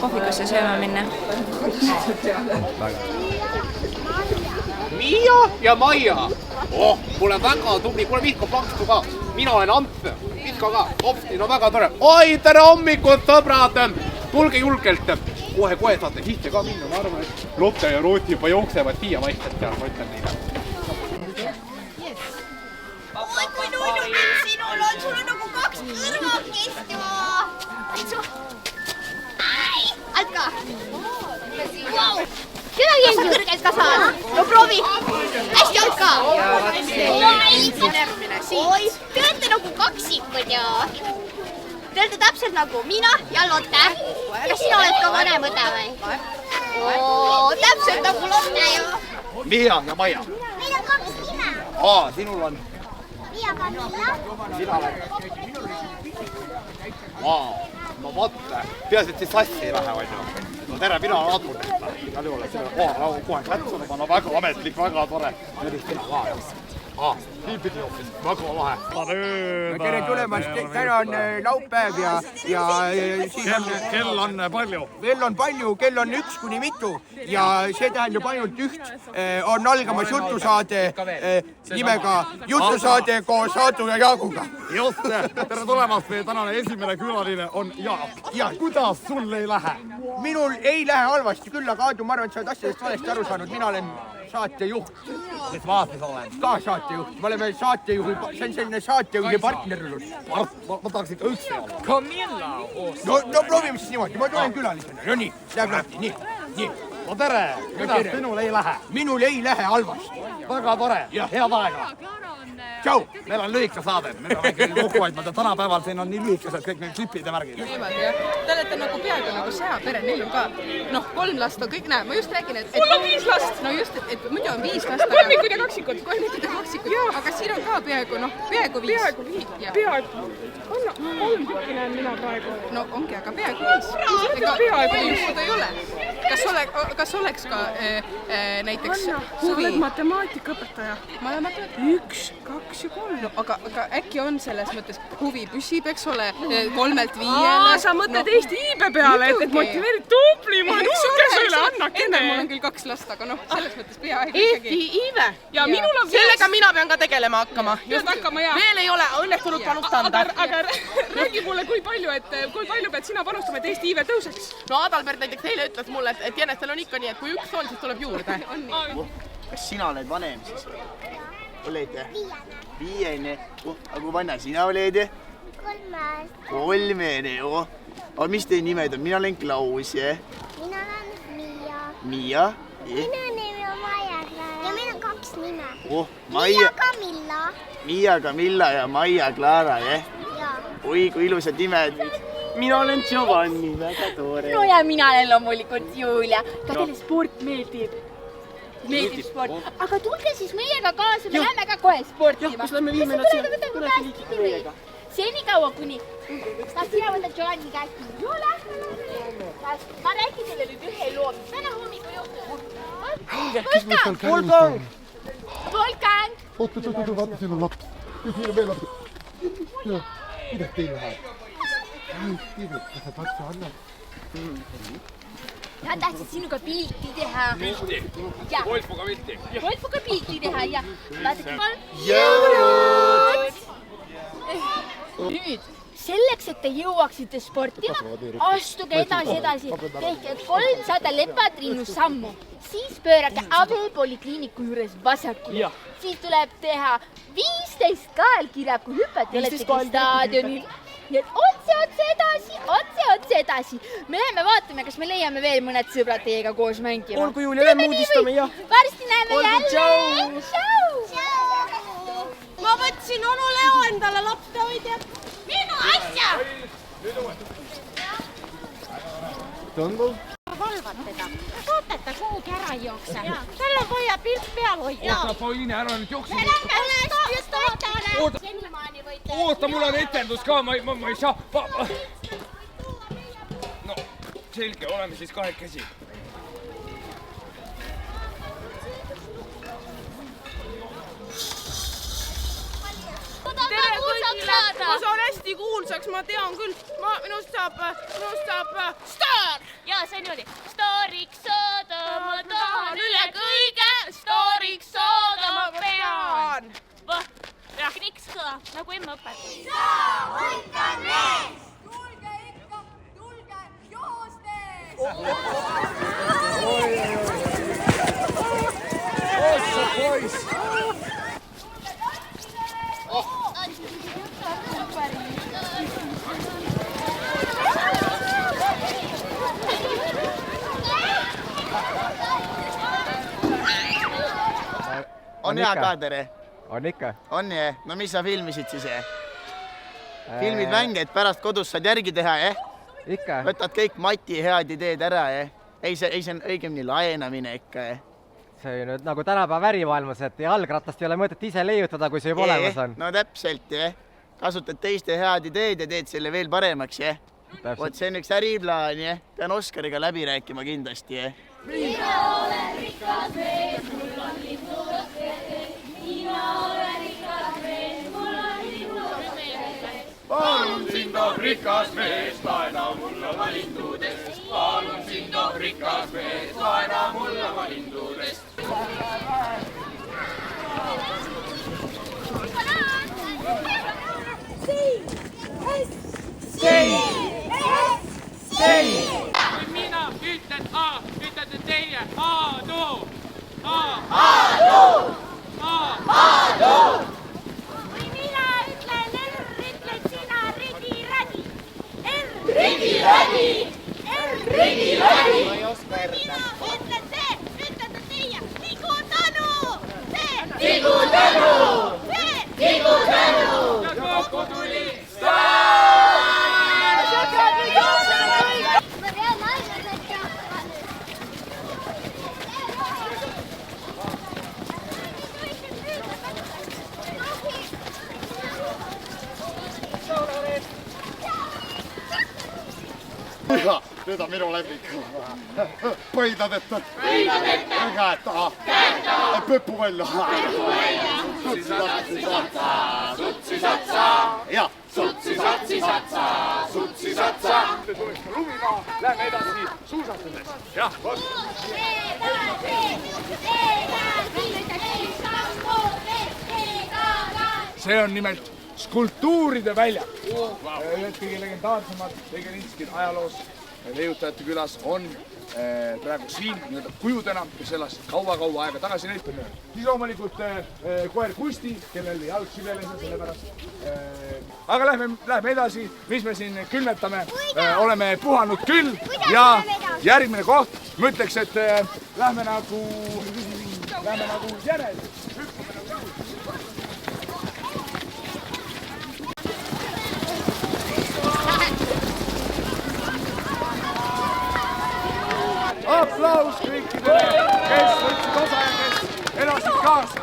kohvikusse sööma minna. Miia ja Maia. Kuule väga tubli, kuule Mihko Pakstu ka. Mina olen Amp, Mihko ka. Hopsti, no väga tore. Oi, tere hommikut, sõbrad. Tulge julgelt. Kohe saate sisse ka minna. Ma arvan, et Lotte ja Rooti juba jooksevad siia vaikselt seal, ma ütlen neile. Oi, kui nunnukin sinul on. Sul on nagu 2 kõrvakest ju. Alka. Kedagi ei kõrgelt ka saada. No proovi. Hästi Alka. Oi, te olete nagu kaksikud ju. Te olete täpselt nagu mina ja Lotte. Kas sina oled ka vanem õde või? Täpselt nagu Lotte ju. Miia ja Maia. Meil on 2 nime. Sinul on. Miia Kamilla. Sina oled. No võtta. Peaasi, et siis sassi ei lähe, on ju. No tere, mina olen Admur. Igal juhul, et kohe kätsunud, no väga ametlik, väga tore. Nüüd sina ka, jah. Nii pidi hoopis, väga lahe. Tere tulemast, täna on laupäev ja siis on... Kell on palju. Kell on palju, kell on 1 kuni mitu ja see tähendab ainult üht. On algamas jutusaade nimega Jutusaade koos Aadu ja Jaaguga. Just, tere tulemast, meie tänane esimene külaline on Jaak. Ja kuidas sul ei lähe? Minul ei lähe halvasti, küll aga Aadu, ma arvan, et sa oled asjadest valesti aru saanud. Mina olen saatejuht. Mis vaates olen? Ka saatejuht. Me oleme saatejuhi, see on selline saatejuhi partnerlus. Ma tahaks ikka üldse olla. Camilla! No proovime siis niimoodi, ma tulen külalisena. No nii, läheb lahti, nii. No tere, kuidas sinul ei lähe? Minul ei lähe halvasti. Väga tore, head aega. Tšau! Meil on lühike saade, me peame küll kokku hoidma, et tänapäeval siin on nii lühikesed kõik need klipid ja märgid. Niimoodi jah, te olete nagu peaaegu nagu seapere, neil on ka 3 last on kõik, näe, ma just räägin, et... Mul on 5 last! No just, et muidu on 5 last, aga... Kolmikud ja kaksikud! Kolmikud ja kaksikud, aga siin on ka peaaegu 5. Peaaegu. Anna, 3 tükki näen mina praegu. No ongi, aga peaaegu 5. Peaaegu 5 ei ole. Kas oleks ka näiteks Anna, sa oled matemaatikaõpetaja. Ma olen matemaatikaõpetaja. 1, 2 ja 3. No aga äkki on selles mõttes huvi püsib, eks ole, 3-lt 5-le. Sa mõtled Eesti iibe peale, et motiveerid tubli, ma olen uhke sulle, Anna Kene. Mul on küll 2 last, aga selles mõttes peaaegu ikkagi. Eesti iive. Ja minul on sellega mina pean ka tegelema hakkama. Ja. Veel ei ole õnnestunud panust anda. Aga räägi mulle, kui palju pead sina panustama, et Eesti iive tõuseks? No Adalbert näiteks eile ütles mulle, et Jänestel on ikka nii, et kui 1 on, siis tuleb juurde. Kas sina oled vanem siis? Oled? 5. Aga kui vanna sina oled? 3. Aga mis teie nimed on? Mina olen Klaus. Mina olen Miia. Miia? Minu nimi on Maia Clara. Ja meil on 2 nime. Miia Camilla. Miia Camilla ja Maia Clara, jah? Oi, kui ilusad nimed. Mina olen Giovanni, väga tore. No ja mina olen loomulikult Julia. Ka teile sport meeldib. Meeldib sport. Aga tulge siis meiega kaasa, me lähme ka kohe sportima. Kas lähme 5 minutit siia? Tulete liikida meiega. Senikaua kuni... Saad sina võtta Giovanni käest. Jule! Ma räägin teile nüüd ühe loo, mis täna hommiku juhtus. Wolfgang! Wolfgang! Oot, vaata, siin on laps. Siin on veel laps. Mida teil läheb? Kas sa tatsu annad? Ja tahtsid sinuga pilti teha. Pilti? Wolfuga pilti? Wolfuga pilti teha ja vaadake kolm. Jõulud! Nüüd, selleks, et te jõuaksite sportima, astuge edasi. Tehke 300 lepatrinnu sammu. Siis pöörake Abe-polikliiniku juures vasakule. Siis tuleb teha 15 kaelkirja, kui hüppate oletegi staadionil. Nii et otse edasi. Me läheme vaatame, kas me leiame veel mõned sõbrad teiega koos mängima. Olgu Julia, lähme uudistame, jah. Varsti näeme jälle. Tšau! Ma võtsin onu Leo endale lapsehoidja. Minu asja! Tõngu? Valvad teda. Vaata, et ta kuhugi ära ei jookse. Tal on vaja pilt peal hoida. Oota, Pauline, ära nüüd jookse. Me lähme just ootame. Senimaani võite. Oota, mul on etendus ka, ma ei saa. No, selge, oleme siis kahekesi. Tere kõigile! Ma saan hästi kuulsaks, ma tean küll. Minust saab staar! Ja see on niimoodi. Stooriks saada ma tahan üle kõige, stooriks saada ma pean. Räägi niks kõla, nagu emme õpetab. Saavundan mees! Tulge ikka, tulge joostes! Ossa pois! On hea kaader? On ikka. On jah? No mis sa filmisid siis? Filmid mänge, et pärast kodus saad järgi teha, jah? Ikka. Võtad kõik Mati head ideed ära, jah? Ei, see on õigemini laenamine ikka, jah? See on nüüd nagu tänapäeva ärimaailmas, et jalgratast ei ole mõtet ise leiutada, kui see juba olemas on. No täpselt, jah. Kasutad teiste head ideed ja teed selle veel paremaks, jah? Vot see on üks äriplaan, jah? Pean Oskariga läbi rääkima kindlasti, jah? Mina olen rikas mees, mul on lindudes. Mina olen rikas mees, mul on lindudes. Palun sind, oh rikas mees, laena mulle oma lindudest. Palun sind, oh rikas mees, laena mulle oma lindudest. Kui mina ütlen A, ütlete teie Aadu. Kui mina ütlen R, ütled sina rigi-rägi. Rigi-rägi. Rigi-rägi. Ma ei oska erda. Kui mina ütlen see, ütlete teie Tigu Tänu. Tigu Tänu. Tigu Tänu. Ja kokku tuli Nüüd on minu lemmik. Põidadeta. Käeta. Pöpuvõllu. Sutsi-satsa. Ja. Sutsi-satsi-satsa. Sutsi-satsa. Nüüd tuleks ka lumimaa. Lähme edasi suusatades. Jah, vot. See on nimelt skulptuuride väljak. Ühed kõige legendaarsemad Tegelinskid ajaloos leiutajate külas on praegu siin kujudena, kes elas kaua-kaua aega tagasi näitame. Siis loomulikult koer Kusti, kellel jalg süveles sellepärast. Aga lähme edasi, mis me siin külmetame. Oleme puhanud küll ja järgmine koht, ma ütleks, et lähme nagu järel. Aplaus kõikidele, kes võtsid osa ja kes elasid kaasa.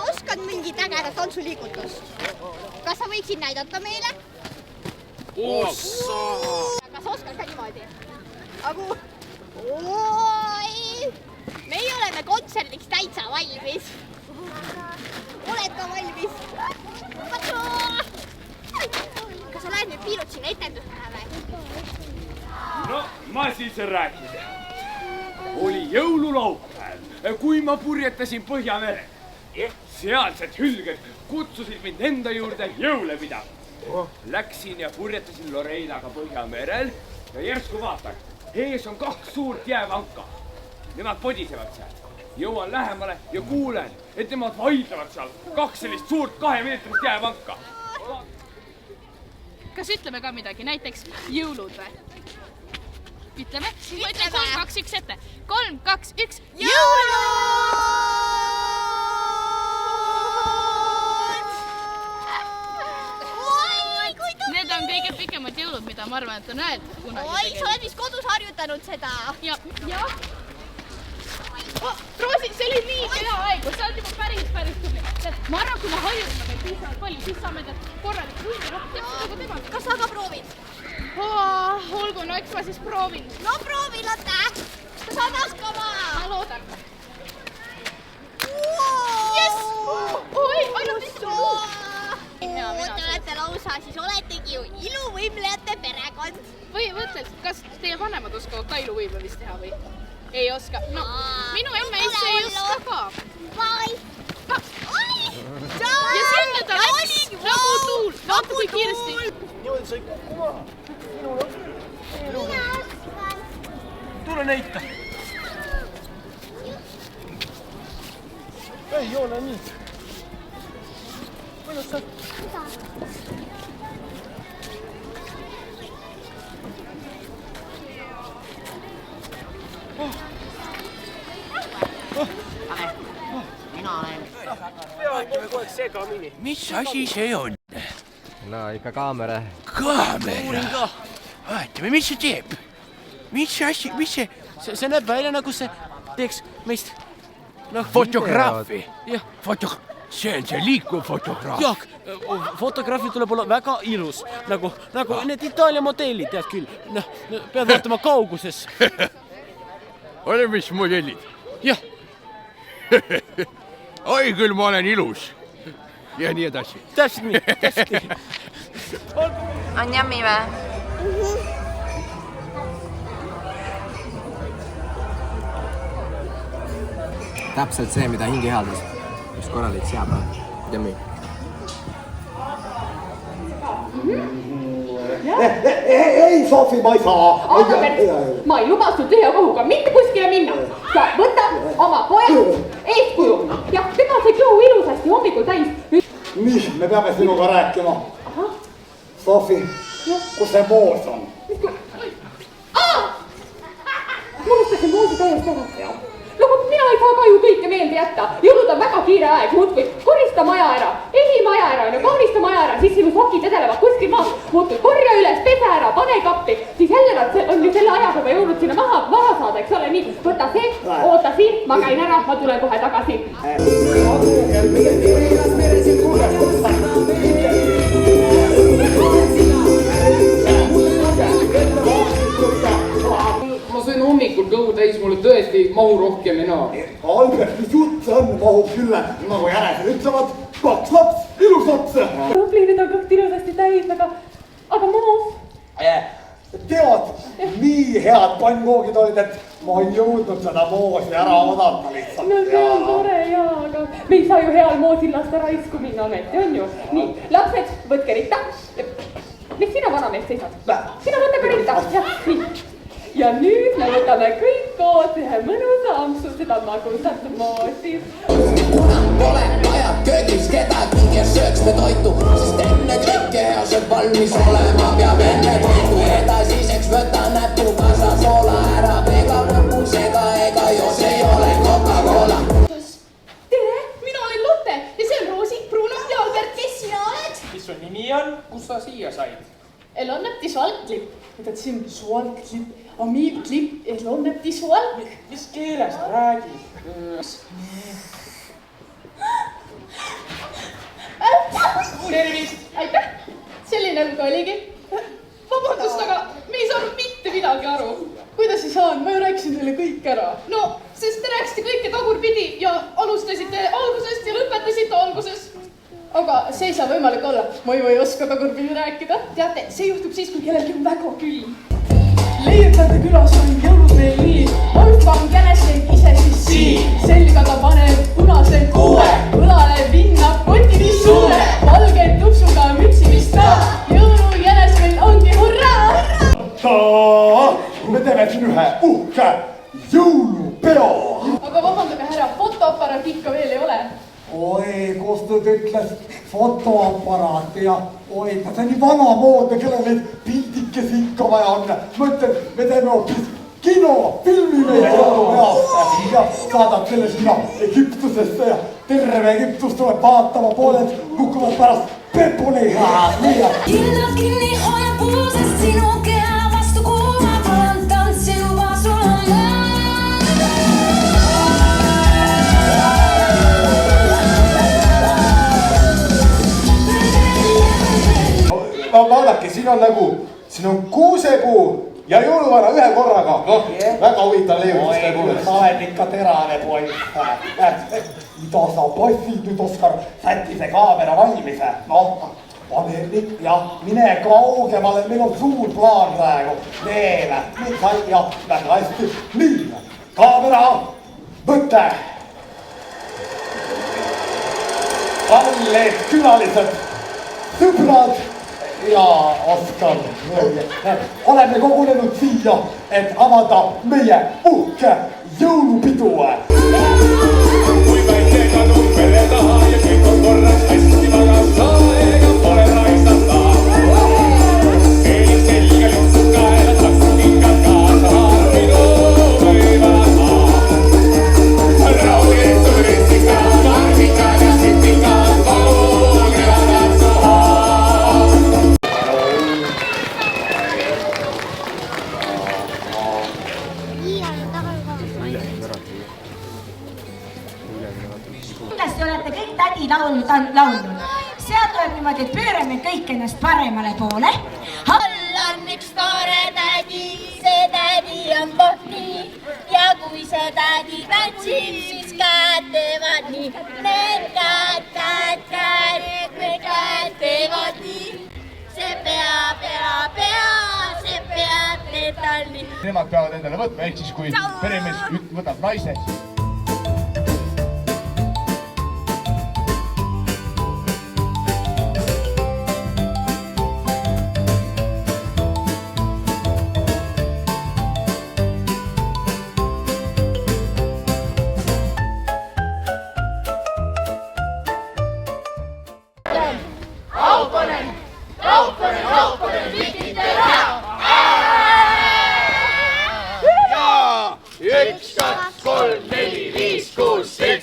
Oskad mingit ägedat tantsuliigutust? Kas sa võiksid näidata meile? Kas oskad ka niimoodi? Agu? Oi! Meie oleme kontserdiks täitsa valmis. Oled ka valmis? Kas sa lähed nüüd piirud sinna etendusele või? No, ma siis räägin. Oli jõululaupäev, kui ma purjetasin Põhjamere. Sealsed hülged kutsusid mind enda juurde jõule pidama. Läksin ja purjetasin Loreinaga Põhjamerel ja järsku vaatan, ees on 2 suurt jäävanka. Nemad podisevad seal. Jõuan lähemale ja kuulen, et nemad vaidlevad seal 2 sellist suurt 2-meetrist jäävanka. Kas ütleme ka midagi, näiteks jõulud või? Ütleme? Ma ütlen 3, 2, 1 ette. 3, 2, 1. Jõulud! Need on kõige pikemad jõulud, mida ma arvan, et on öeldud kunagi. Oi, sa oled vist kodus harjutanud seda. Ja. Roosi, see oli nii hea aeg, sa oled juba päris tubli. Ma arvan, kui me hajurime meil piisavalt palju, siis saame korralik ruumi rohkem. Kas sa ka proovid? Olgu, no eks ma siis proovin. No proovi, Lotte! Kas saad hakkama? Ma loodan. Yes! Oi, ainult mitte muu! Te olete lausa, siis oletegi ju iluvõimlejate perekond. Või mõtled, kas teie vanemad oskavad ka iluvõimlemist teha või? Ei oska. No, minu emme ise ei oska ka. Ja sinna ta läks nagu tuul. Vaata kui kiiresti. Tule näita. Ei ole nii. Kuidas sa? Mina olen. Vaatame kogu aeg segamini. Mis asi see on? No ikka kaamera. Kaamera? Vaatame, mis see teeb? Mis asi, mis see? See näeb välja nagu see teeks meist fotograafi. Jah, see on see liikuv fotograaf. Jah, fotograafil tuleb olla väga ilus. Nagu need Itaalia modellid, tead küll. Pead vaatama kauguses. Ole mis modellid? Jah. Oi, küll ma olen ilus. Ja nii edasi. Täpselt nii. On jammi või? Täpselt see, mida hinge healdus. Just korralik seab. Jammi. Ei, Sofi, ma ei saa. Aga ma ei luba sul tühja kõhuga mitte kuskile minna. Ja võta oma pojad eeskuju. Ja tema sai kõhu ilusasti hommikul täis. Nii, me peame sinuga rääkima. Sofi, kus see moos on? Ma unustasin moosi täiesti ära. Nagu mina ei saa ka ju kõike meelde jätta. Jõulud on väga kiire aeg, muudkui korista maja ära, ehi maja ära, kaunista maja ära, siis sinu sokid vedelevad kuskil maas, muudkui korja üles, pese ära, pane kappi, siis jälle nad on ju selle ajaga juba jõulud sinna maha saada, eks ole, nii, võta see, oota siin, ma käin ära, ma tulen kohe tagasi. Ma sõin hommikul kõhu täis, mulle tõesti mahu rohkem enam. Albert, mis jutt see on? Mahub küll, nagu jänesed ütlevad, 2 laps, ilus laps. Tubli, nüüd on kõht ilusasti täis, aga moos? Tead, nii head pannkoogid olid, et ma ei jõudnud seda moosi ära odata lihtsalt. No see on tore jaa, aga me ei saa ju heal moosil lasta raisku minna ometi, on ju? Nii, lapsed, võtke ritta. Miks sina vanameest seisad? Sina võta ka ritta, jah, nii. Ja nüüd me võtame kõik koos ühe mõnusa ampsu seda magusat moosi. Pole vaja köögis kedagi, kes sööks me toitu, sest enne kõike hea sööb valmis olema, peab enne toitu. Edasiseks võta näpukasa soola ära, ega lõpusega ega jos ei ole Coca-Cola. Tere, mina olen Lotte ja see on Roosi, Bruno ja Albert. Kes sina oled? Mis su nimi on? Kus sa siia said? Elonneb visuaalklip. Mõtled, see on visuaalklip. Amiibklip, elonneb visuaalk. Mis keeles sa räägid? Tervist! Aitäh! Selline lugu oligi. Vabandust, aga me ei saanud mitte midagi aru. Kuidas ei saanud? Ma ju rääkisin teile kõik ära. No, sest te rääkisite kõike tagurpidi ja alustasite algusest ja lõpetasite alguses. Aga see ei saa võimalik olla. Ma ju ei oska tagurpidi rääkida. Teate, see juhtub siis, kui kellelgi on väga külm. Leiutada külas on jõulud meil nii. Wolf on jänesed ise siis siin. Selga ta paneb punase kuue. Õlale vinnab kotini suure. Valge tupsuga mütsi mis ta. Jõulujänes meil ongi hurraa! Me teeme siin ühe uhke jõulupeo. Aga vabandage härra, fotoaparaat ikka veel ei ole. Oi, kus nüüd ütles fotoaparaat ja oi, see on nii vanamoodne, kellel neid pildikesi ikka vaja on. Ma ütlen, me teeme hoopis kinofilmi meie jõulupeosse ja saadab selle sinna Egiptusesse ja terve Egiptus tuleb vaatama, pooled kukuvad pärast pepulihaa. Killad kinni hoia puusest sinu keha vastu kuuma, palan tantsi juba sul on on nagu, siin on kuusepuu ja jõuluvana ühe korraga. Väga huvitav leiutis tõepoolest. Ma olen ikka terane poiss. Mida sa passid nüüd, Oskar, sätti see kaamera valmise. Noh, Amerlik, jah, mine kaugemale, meil on suur plaan praegu. Veel, jah, väga hästi. Nii, kaamera, võtte. Kallid külalised, sõbrad ja Oskar. Oleme kogunenud siia, et avada meie uhke jõulupidu. Kui päikega tumpele taha ja kõik on korras hästi magas, aega pole raisata. Eelis selge juhtub kaela, taksu kingad kaasa, harmidu võivad maa. Raugid, turistikad, marvikad ja sitikad, valge annab suha. Kindlasti olete kõik tädi laulnud. Seal tuleb niimoodi, et pöörame kõik ennast paremale poole. All on üks tore tädi, see tädi on pohni. Ja kui see tädi tantsib, siis käed teevad nii. Need käed teevad nii. See pea, see peab need tal nii. Nemad peavad endale võtma, ehk siis kui peremees võtab naise. Raukonen, vikite raha! Jaa! 1, 2, 3, 4, 5, 6, 7.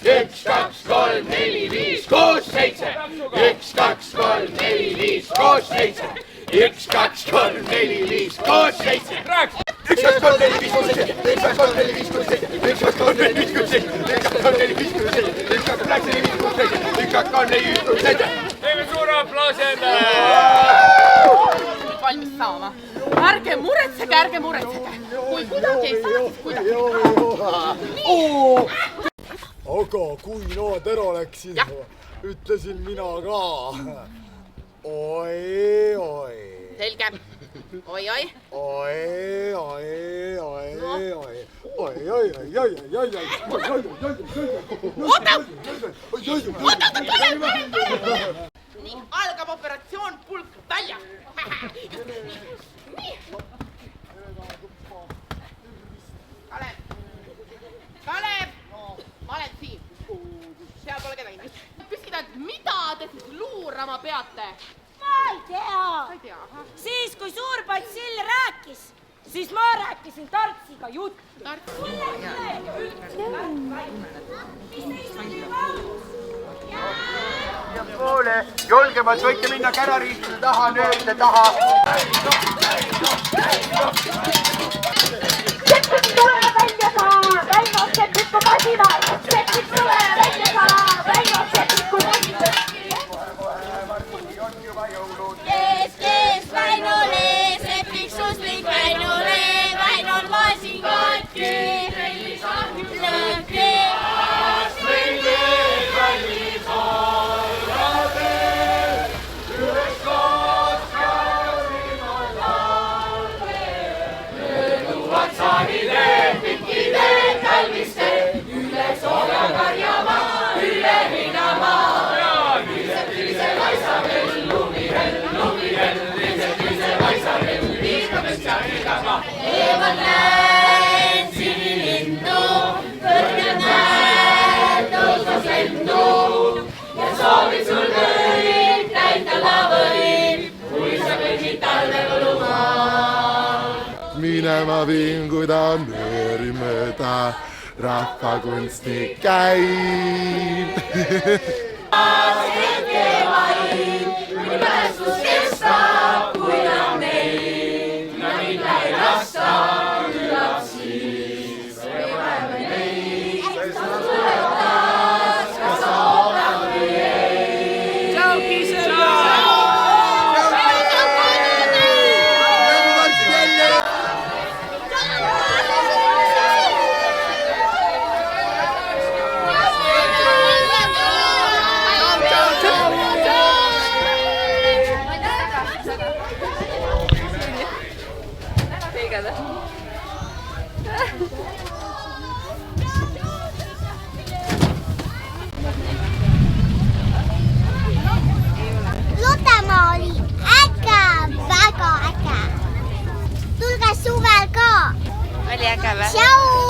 1, 2, 3, 4, 5, 6, 7. 1, 2, 3, 4, 5, 6, 7. 1, 2, 3, 4, 5, 6, 7. 1, 2, 3, 4, 5, 6, 7. 1, 2, 3, 4, 5, 6, 7. 1, 2, 3, 4, 5, 6, 7. 1, 2, 3, 4, 5, 6, 7. 1, 2, 3, 4, 5, 6, 7. 1, 2, 3, 4, 5, 6, 7. Teeme suure aplausi endale! Valmis saama. Ärge muretsege. Kui kuidagi ei saa, siis kuidagi. Aga kui nood ära läksin, ütlesin mina ka. Oi. Selge. Oi. Oota, nii, algab operatsioon pulk talja. Nii. Kalev, ma olen siin. Seal pole kedagi. Küsida, et mida te siis luurama peate? Ma ei tea. Siis, kui suur Batsill rääkis, siis ma rääkisin Tartsiga juttu. Ja poole, julgemalt võite minna kärariistude taha, nööride taha. Septik tule välja saa, Väino septiku masinas. Septik tule välja saa, Väino septiku masinas. Kes Väinole, septik suslik Väinole, Väinol masin katki. Lõhki. Eemal näen sinilindu, kõrgel näen tõusvas lendu ja soovin sul kõik täita lavõid, kui sa kõigid talve võlumaal. Minema vinguda nööri mööda, rahvakunstnik käib. Hetke vaid, kui mälestus kestab, kui on neid, mida ei lasta, küllap siis ei vaeva neid. Kas sa tuleb taas, kas sa oodad või ei? Tšau, Kiisel! Tšau! või? Lutemaa oli äge, väga äge. Tulge suvel ka. Oli äge või? Tšau!